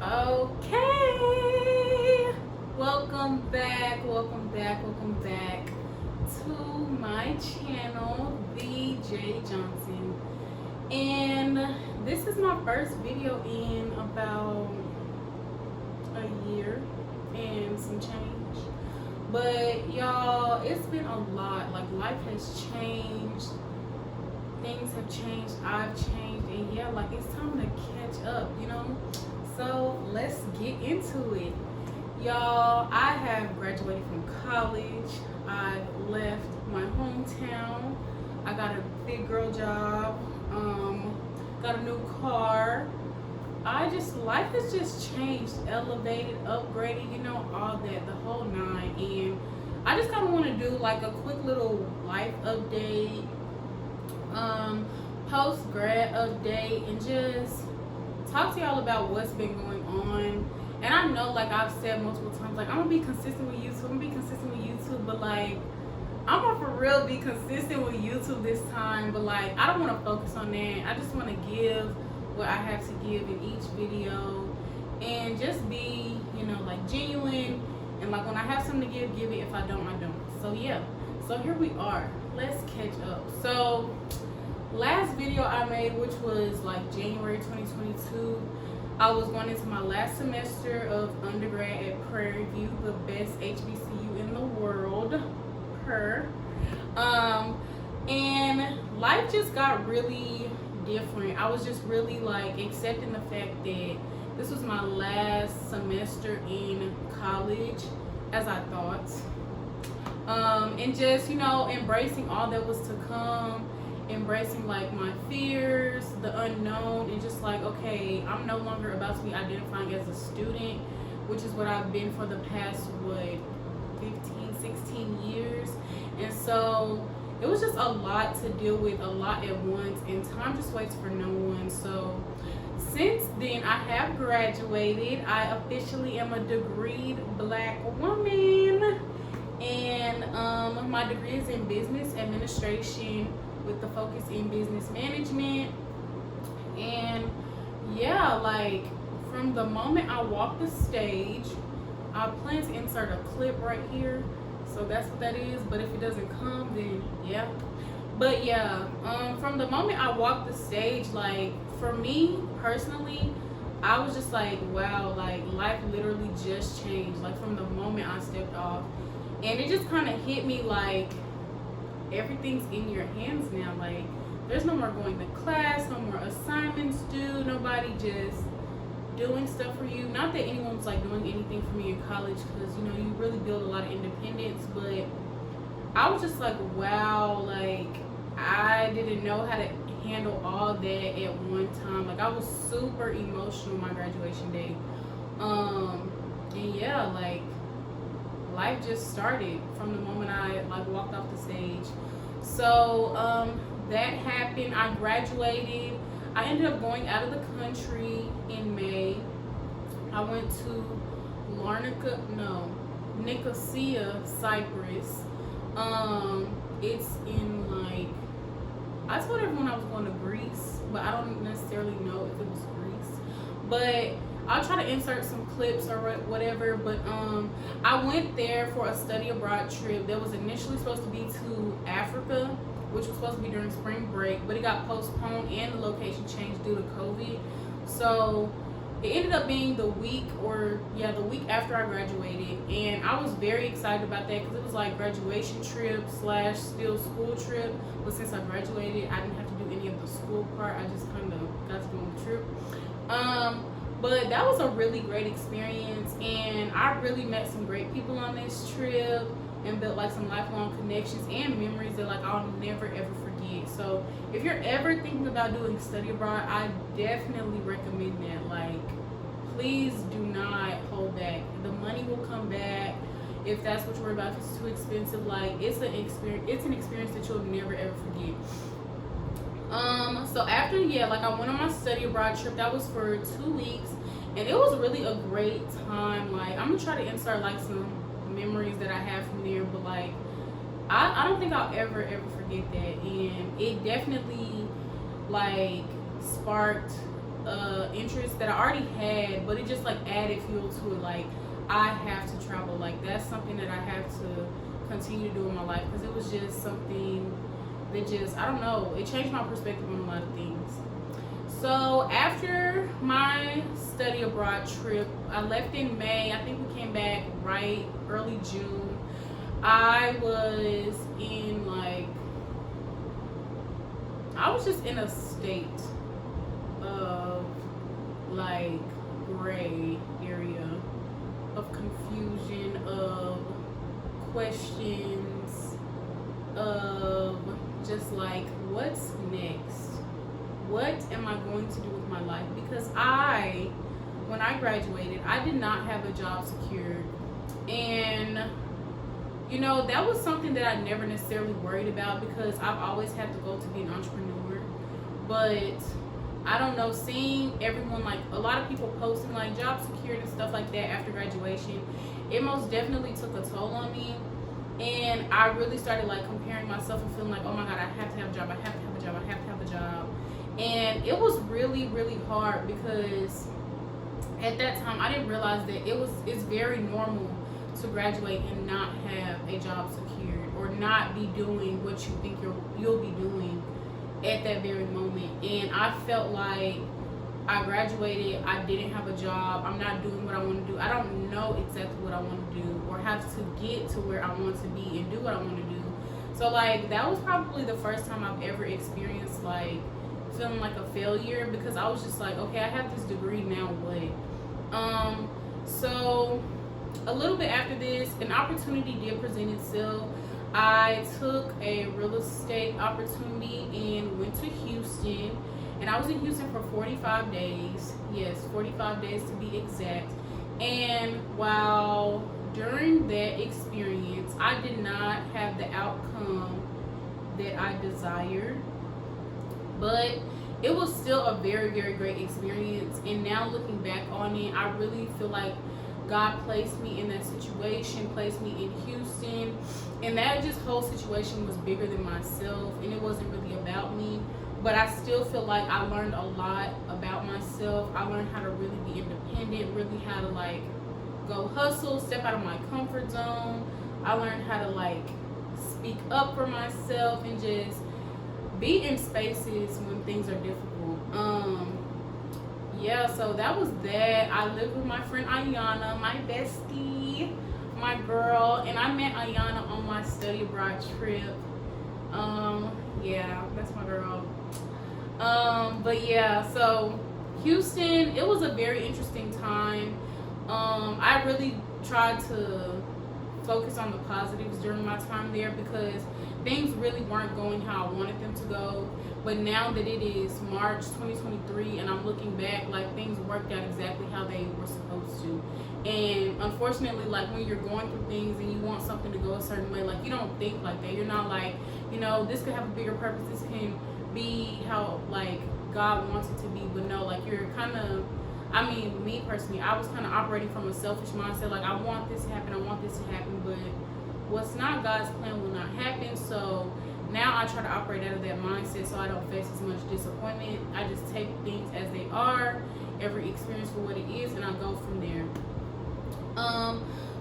Okay, welcome back to my channel, VJ Johnson. And this is my first video in about a year and some change. But y'all, it's been a lot. Like, life has changed, things have changed, I've changed, and yeah, like, it's time to catch up, you know? So let's get into it. Y'all, I have graduated from college. I left my hometown. I got a big girl job. Got a new car. Life has just changed, elevated, upgraded, you know, all that, the whole nine. And I just kind of want to do like a quick little life update, post-grad update, and just talk to y'all about what's been going on. And I know, like I've said multiple times, like, I'm gonna be consistent with YouTube, but like, I'm gonna for real be consistent with YouTube this time. But like, I don't want to focus on that. I just want to give what I have to give in each video, and just be, you know, like, genuine. And like, when I have something to give it. If I don't, I don't. So yeah, so here we are. Let's catch up. So last video I made, which was like January 2022, I was going into my last semester of undergrad at Prairie View, the best HBCU in the world, and life just got really different. I was just really like accepting the fact that this was my last semester in college, as I thought, and just, you know, embracing all that was to come, embracing like my fears, the unknown, and just like, okay, I'm no longer about to be identifying as a student, which is what I've been for the past 16 years. And so it was just a lot to deal with, a lot at once, and time just waits for no one. So since then, I have graduated. I officially am a degreed Black woman, and my degree is in business administration with the focus in business management. And yeah, like, from the moment I walk the stage, I plan to insert a clip right here, so that's what that is. But if it doesn't come, then yeah. But yeah, from the moment I walked the stage, like, for me personally, I was just like, wow, like, life literally just changed, like, from the moment I stepped off. And it just kind of hit me like, everything's in your hands now. Like, there's no more going to class, no more assignments due, nobody just doing stuff for you. Not that anyone's like doing anything for me in college, because, you know, you really build a lot of independence. But I was just like, wow, like, I didn't know how to handle all that at one time. Like, I was super emotional my graduation day. And yeah, like, life just started from the moment I like walked off the stage. So that happened. I graduated. I ended up going out of the country in May. I went to Nicosia, Cyprus. It's in, like, I told everyone I was going to Greece, but I don't necessarily know if it was Greece. But I'll try to insert some clips or whatever. But I went there for a study abroad trip that was initially supposed to be to Africa, which was supposed to be during spring break, but it got postponed and the location changed due to COVID. So it ended up being the week after I graduated, and I was very excited about that, because it was like graduation trip / still school trip. But since I graduated, I didn't have to do any of the school part. I just kind of got to go on the trip. But that was a really great experience, and I really met some great people on this trip and built like some lifelong connections and memories that, like, I'll never ever forget. So if you're ever thinking about doing study abroad, I definitely recommend that. Like, please do not hold back. The money will come back if that's what you're about. If it's too expensive, like, it's an experience that you'll never ever forget. So after, like, I went on my study abroad trip. That was for 2 weeks, and it was really a great time. Like, I'm gonna try to insert like some memories that I have from there, but like, I don't think I'll ever forget that. And it definitely like sparked interest that I already had, but it just like added fuel to it. Like, I have to travel. Like, that's something that I have to continue to do in my life, because it was just something that just, I don't know, it changed my perspective on a lot of things. So after my study abroad trip, I left in May. I think we came back right early June. I was in like, I was just in a state of like gray area, of confusion, of questions, of just like, what's next? What am I going to do with my life? Because when I graduated, I did not have a job secured. And, you know, that was something that I never necessarily worried about, because I've always had the goal to be an entrepreneur. But I don't know, seeing everyone, like a lot of people posting like job secured and stuff like that after graduation, it most definitely took a toll on me. And I really started like comparing myself and feeling like, oh my God, I have to have a job, I have to have a job, I have to have a job. And it was really, really hard, because at that time I didn't realize that it's very normal to graduate and not have a job secured, or not be doing what you think you'll be doing at that very moment. And I felt like I graduated, I didn't have a job, I'm not doing what I want to do, I don't know exactly what I want to do, or how to get to where I want to be and do what I want to do. So like, that was probably the first time I've ever experienced like feeling like a failure, because I was just like, okay, I have this degree, now what? So a little bit after this, an opportunity did present itself. I took a real estate opportunity and went to Houston, and I was in Houston for 45 days. Yes, 45 days to be exact. And while during that experience, I did not have the outcome that I desired, but it was still a very, very great experience. And now looking back on it, I really feel like God placed me in that situation, placed me in Houston, and that just whole situation was bigger than myself, and it wasn't really about me. But I still feel like I learned a lot about myself. I learned how to really be independent, really how to like go hustle, step out of my comfort zone. I learned how to like speak up for myself and just be in spaces when things are difficult. Yeah, so that was that. I lived with my friend Ayana, my bestie, my girl, and I met Ayana on my study abroad trip. Yeah, that's my girl. But yeah, so Houston, it was a very interesting time. I really tried to focus on the positives during my time there, because things really weren't going how I wanted them to go. But now that it is March 2023 and I'm looking back, like things worked out exactly how they were supposed to. And unfortunately, like when you're going through things and you want something to go a certain way, like you don't think like that. You're not like, you know, this could have a bigger purpose, this can be how like God wants it to be. But no, like you're kind of, I mean, me personally, I was kind of operating from a selfish mindset. Like, I want this to happen, I want this to happen, but what's not God's plan will not happen. So now I try to operate out of that mindset so I don't face as much disappointment. I just take things as they are, every experience for what it is, and I go from there.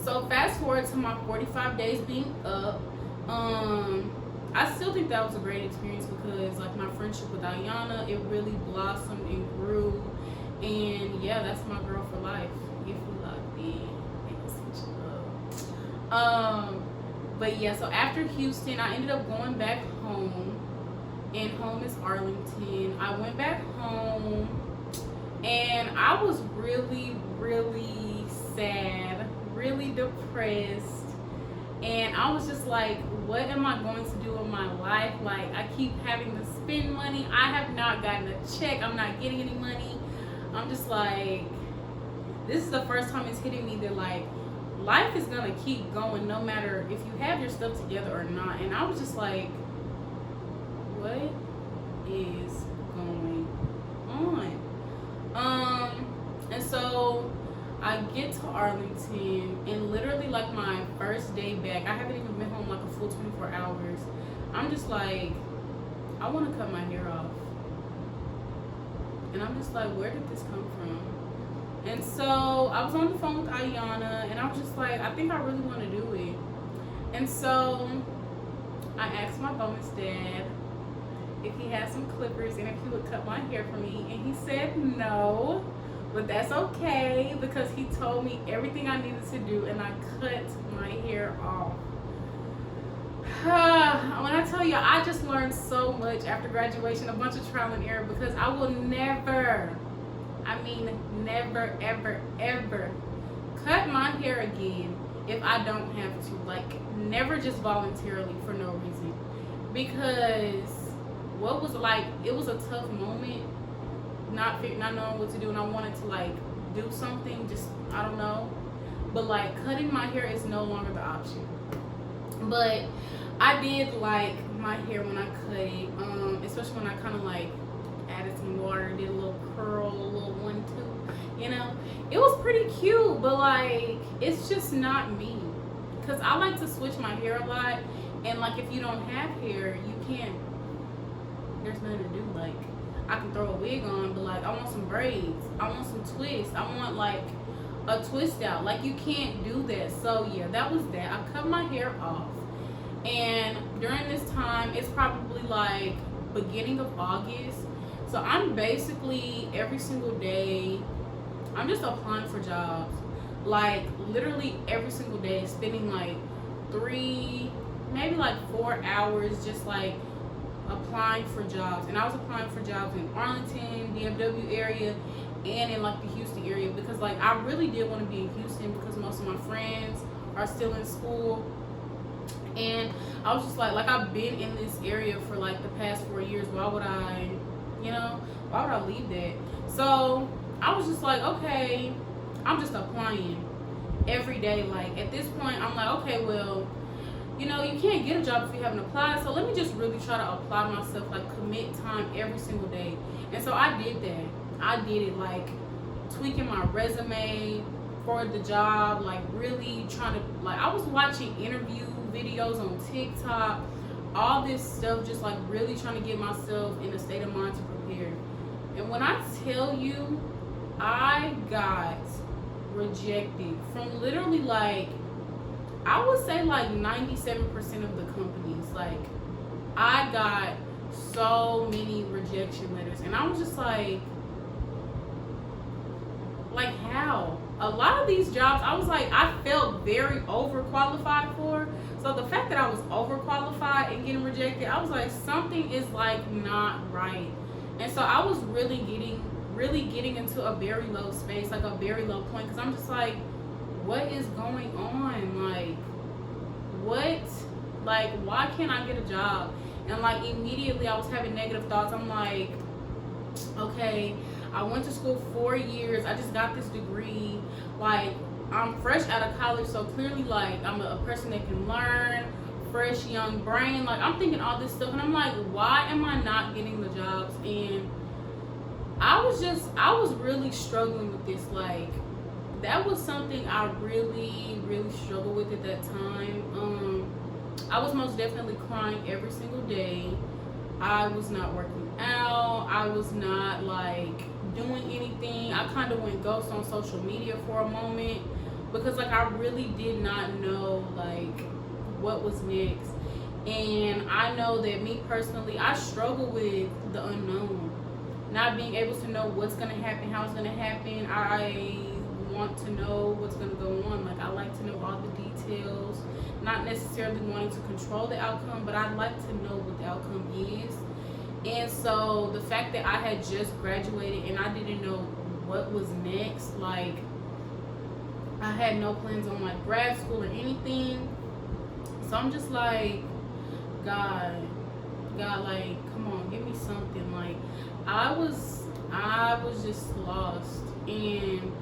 So fast forward to my 45 days being up. I still think that was a great experience, because like my friendship with Ayana, it really blossomed and grew. And yeah, that's my girl for life. If we locked in, make us switch it up. But yeah, so after Houston, I ended up going back home, and home is Arlington. I went back home, and I was really, really sad, really depressed. And I was just like, what am I going to do with my life? Like, I keep having to spend money. I have not gotten a check. I'm not getting any money. I'm just like, this is the first time it's hitting me that like, life is gonna keep going no matter if you have your stuff together or not. And I was just like, what is going on? And so I get to Arlington, and literally like my first day back, I haven't even been home like a full 24 hours. I'm just like, I want to cut my hair off. And I'm just like, where did this come from? And so I was on the phone with Ayana, and I was just like, I think I really want to do it. And so I asked my bonus dad if he had some clippers and if he would cut my hair for me, and he said no, but that's okay because he told me everything I needed to do, and I cut my hair off. When I tell you, I just learned so much after graduation, a bunch of trial and error, because I will never, I mean never, ever, ever cut my hair again if I don't have to. Like, never just voluntarily for no reason. Because what was like, it was a tough moment, not knowing what to do, and I wanted to like do something, just, I don't know. But like, cutting my hair is no longer the option. But I did like my hair when I cut it, especially when I kind of like added some water, did a little curl, a little 1-2, you know. It was pretty cute, but like, it's just not me, because I like to switch my hair a lot, and like, if you don't have hair, you can't, there's nothing to do. Like, I can throw a wig on, but like, I want some braids, I want some twists, I want like a twist out. Like, you can't do that. So yeah, that was that. I cut my hair off, and during this time, it's probably like beginning of August, so I'm basically every single day I'm just applying for jobs, like literally every single day, spending like 3, maybe like 4 hours just like applying for jobs. And I was applying for jobs in Arlington, DFW area, and in like the Houston area, because like I really did want to be in Houston because most of my friends are still in school. And I was just like I've been in this area for like the past 4 years. Why would I, you know, why would I leave that? So I was just like, okay, I'm just applying every day. Like, at this point, I'm like, okay, well, you know, you can't get a job if you haven't applied. So let me just really try to apply myself, like commit time every single day. And so I did that. I did it, like tweaking my resume for the job, like really trying to, like, I was watching interview videos on TikTok, all this stuff, just like really trying to get myself in a state of mind to prepare. And when I tell you, I got rejected from literally like, I would say like 97% of the companies. Like, I got so many rejection letters, and I was just like how? A lot of these jobs, I was like, I felt very overqualified for. So the fact that I was overqualified and getting rejected, I was like, something is like not right. And so I was really getting into a very low space, like a very low point, because I'm just like, what is going on? Like, what? Like, why can't I get a job? And like, immediately I was having negative thoughts. I'm like, okay, I went to school 4 years, I just got this degree, like, I'm fresh out of college, so clearly like I'm a person that can learn, fresh young brain. Like, I'm thinking all this stuff, and I'm like, why am I not getting the jobs? And I was really struggling with this. Like, that was something I really struggled with at that time. I was most definitely crying every single day. I was not working out, I was not like doing anything. I kind of went ghost on social media for a moment, because like I really did not know like what was next. And I know that me personally, I struggle with the unknown, not being able to know what's going to happen, how it's going to happen. I want to know what's going to go on. Like, I like to know all the details, not necessarily wanting to control the outcome, but I'd like to know what the outcome is. And so the fact that I had just graduated and I didn't know what was next, like, I had no plans on like grad school or anything. So I'm just like, God, like, come on, give me something. Like, I was just lost, and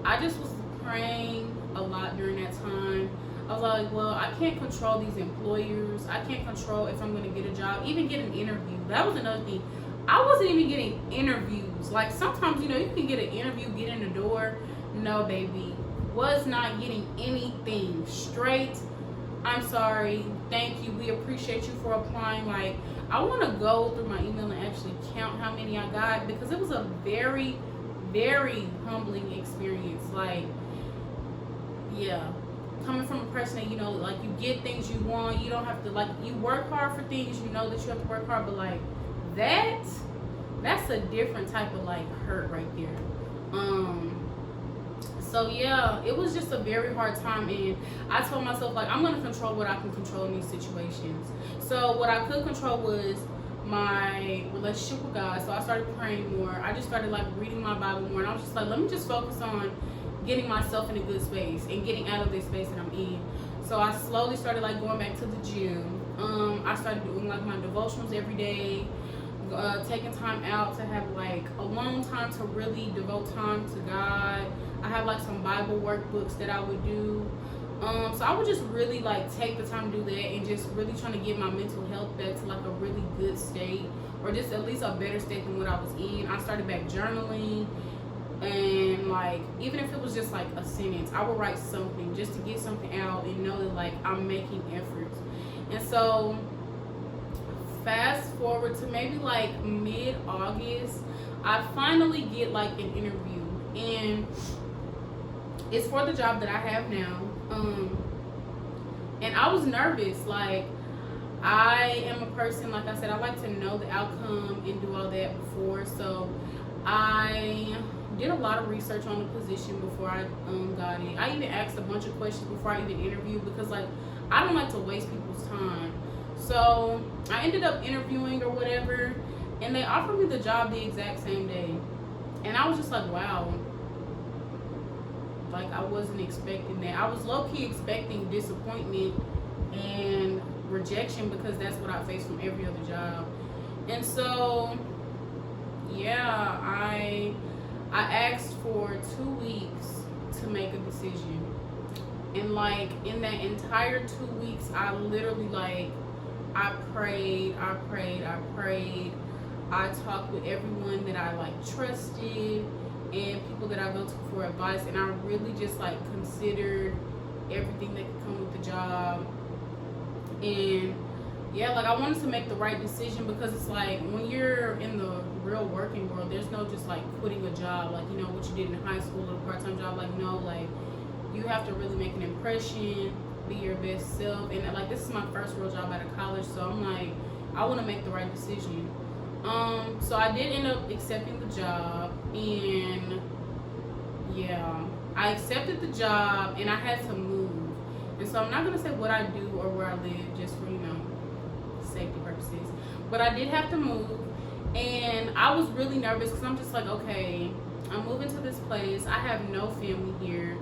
I just was praying a lot during that time. I was like, well, I can't control these employers. I can't control if I'm going to get a job, even get an interview. That was another thing. I wasn't even getting interviews. Like, sometimes, you know, you can get an interview, get in the door. No, baby. Was not getting anything. Straight, I'm sorry, thank you, we appreciate you for applying. Like, I want to go through my email and actually count how many I got, because it was a very, very humbling experience. Like, yeah, coming from a person that, you know, like, you get things you want, you don't have to, like, you work hard for things, you know that you have to work hard, but like that's a different type of like hurt right there. So yeah, it was just a very hard time, and I told myself, like, I'm gonna control what I can control in these situations. So what I could control was my relationship with God. So I started praying more. I just started like reading my Bible more, and I was just like, let me just focus on getting myself in a good space and getting out of this space that I'm in. So I slowly started like going back to the gym. I started doing like my devotionals every day, taking time out to have like alone time to really devote time to God. I have like some Bible workbooks that I would do. So I would just really like take the time to do that, and just really trying to get my mental health back to like a really good state, or just at least a better state than what I was in. I started back journaling, and like even if it was just like a sentence, I would write something just to get something out and know that like I'm making efforts. And so fast forward to maybe like mid-August, I finally get like an interview, and it's for the job that I have now. And I was nervous. Like, I am a person, like I said, I like to know the outcome and do all that before. So I did a lot of research on the position before I got it. I even asked a bunch of questions before I even interviewed, because like I don't like to waste people's time. So I ended up interviewing or whatever, and they offered me the job the exact same day. And I was just like, wow. Like, I wasn't expecting that. I was low-key expecting disappointment and rejection, because that's what I faced from every other job. And so, yeah, I asked for 2 weeks to make a decision. And like in that entire 2 weeks, I literally like, I prayed. I talked with everyone that I like trusted, and people that I go to for advice, and I really just like considered everything that could come with the job. And yeah, like I wanted to make the right decision, because it's like when you're in the real working world, there's no just like quitting a job, like, you know, what you did in high school or a part-time job. Like, no, like you have to really make an impression, be your best self. And like, this is my first real job out of college, so I'm like, I want to make the right decision. So I did end up accepting the job, and yeah, I accepted the job, and I had to move. And so I'm not gonna say what I do or where I live, just for, you know, safety purposes, but I did have to move. And I was really nervous, because I'm just like, okay, I'm moving to this place, I have no family here,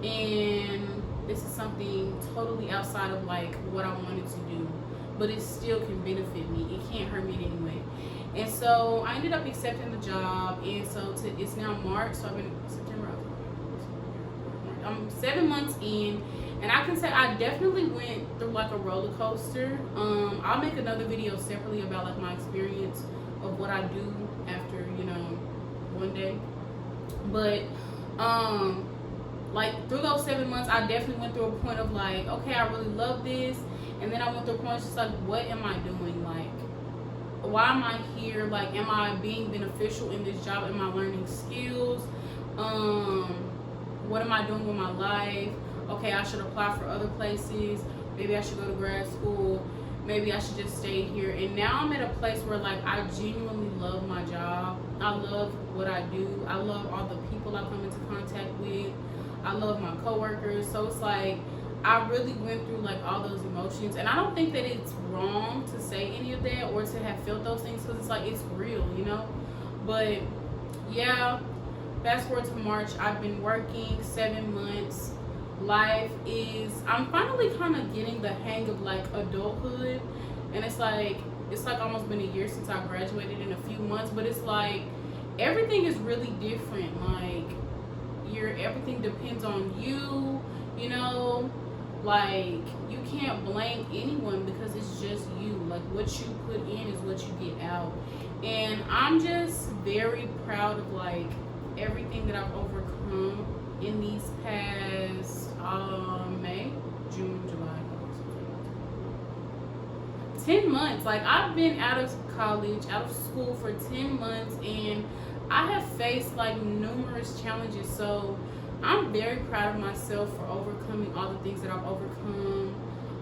and this is something totally outside of like what I wanted to do, but it still can benefit me, it can't hurt me in any way. And so I ended up accepting the job, and so it's now March, so I've been September, I'm 7 months in, and I can say I definitely went through like a roller coaster. I'll make another video separately about like my experience of what I do after, you know, one day. But like through those 7 months, I definitely went through a point of like, okay, I really love this, and then I went through a point just like, what am I doing? Like, why am I here? Like, am I being beneficial in this job? Am I learning skills? What am I doing with my life? Okay, I should apply for other places. Maybe I should go to grad school. Maybe I should just stay here. And now I'm at a place where like I genuinely love my job. I love what I do. I love all the people I come into contact with. I love my coworkers. So it's like I really went through like all those emotions, and I don't think that it's wrong to say any of that or to have felt those things, because it's like it's real, you know. But yeah, fast forward to March, I've been working 7 months. Life is, I'm finally kind of getting the hang of like adulthood, and it's like almost been a year since I graduated in a few months, but it's like everything is really different. Like everything depends on you, you know. Like, you can't blame anyone, because it's just you. Like, what you put in is what you get out. And I'm just very proud of like everything that I've overcome in these past May, June, July, 10 months. Like, I've been out of college, out of school for 10 months, and I have faced like numerous challenges. So I'm very proud of myself for overcoming all the things that I've overcome,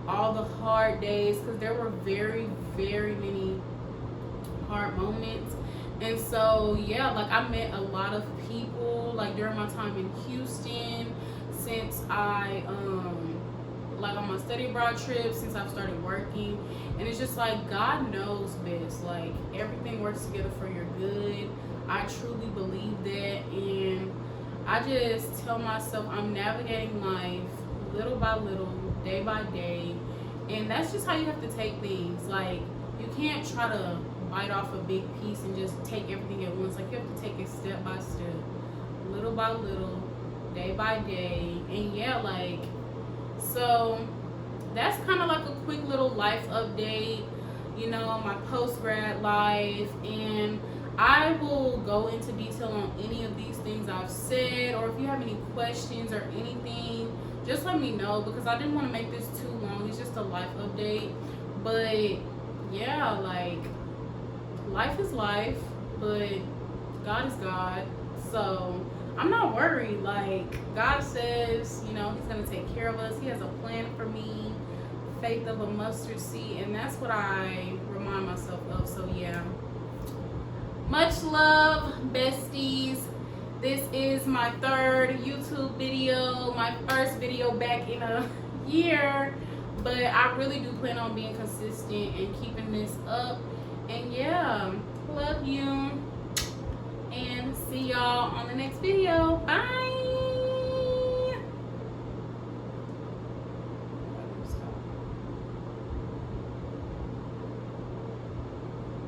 all the hard days, because there were very, very many hard moments. And so, yeah, like, I met a lot of people, like, during my time in Houston, since I, like, on my study abroad trip, since I've started working. And it's just like, God knows best. Like, everything works together for your good. I truly believe that. And I just tell myself I'm navigating life little by little, day by day. And that's just how you have to take things. Like, you can't try to bite off a big piece and just take everything at once. Like, you have to take it step by step, little by little, day by day. And yeah, like, so that's kind of like a quick little life update, you know, my post-grad life. And I will go into detail on any of these things I've said, or if you have any questions or anything, just let me know, because I didn't want to make this too long. It's just a life update. But yeah, like, life is life, but God is God. So I'm not worried. Like, God says, you know, He's going to take care of us. He has a plan for me, faith of a mustard seed, and that's what I remind myself of. So yeah, much love, besties. This is my third YouTube video, my first video back in a year, but I really do plan on being consistent and keeping this up. And yeah, love you, and see y'all on the next video. Bye.